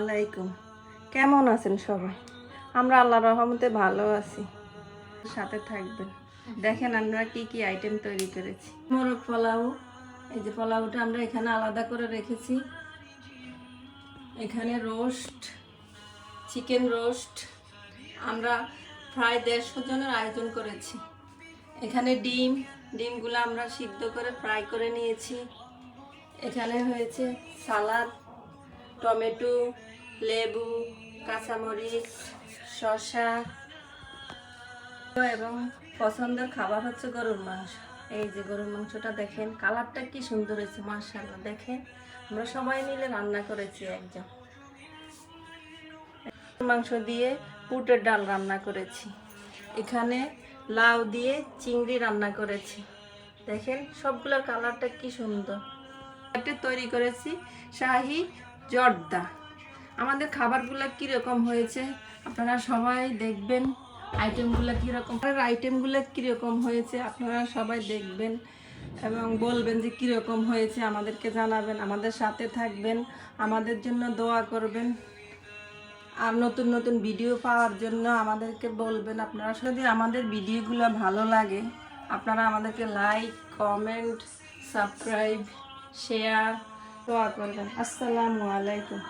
আলাইকুম। কেমন আছেন সবাই? আমরা আল্লাহর রহমতে ভালো আছি। সাথে থাকবেন। দেখেন আমরা কি কি আইটেম তৈরি করেছি। মোরগ পোলাও, এই যে পোলাওটা আমরা এখানে আলাদা করে রেখেছি। এখানে রোস্ট, চিকেন রোস্ট, আমরা প্রায় 150 জনের আয়োজন করেছি। এখানে ডিমগুলো আমরা সিদ্ধ করে ফ্রাই করে নিয়েছি। এখানে হয়েছে সালাদ, টমেটো, লেবু, কাঁচামরিচ, শসা এবং পছন্দের খাবার হচ্ছে গরুর মাংস। এই যে গরুর মাংসটা দেখেন, কালারটা কি সুন্দর হয়েছে মাশাআল্লাহ। দেখেন আমরা সবাই মিলে রান্না করেছি একজন। মাংস দিয়ে বুটের ডাল রান্না করেছি। এখানে লাউ দিয়ে চিংড়ি রান্না করেছি। দেখেন সবগুলোর কালারটা কি সুন্দর। একটা তৈরি করেছি শাহী জর্দা। আমাদের খাবারগুলো কীরকম হয়েছে আপনারা সবাই দেখবেন। আইটেমগুলো কীরকম হয়েছে আপনারা সবাই দেখবেন এবং বলবেন যে কীরকম হয়েছে, আমাদেরকে জানাবেন, আমাদের সাথে থাকবেন, আমাদের জন্য দোয়া করবেন। আর নতুন নতুন ভিডিও পাওয়ার জন্য আমাদেরকে বলবেন। আপনারা যদি আমাদের ভিডিওগুলো ভালো লাগে আপনারা আমাদেরকে লাইক, কমেন্ট, সাবস্ক্রাইব, শেয়ার, দোয়া করবেন। আসসালামু আলাইকুম।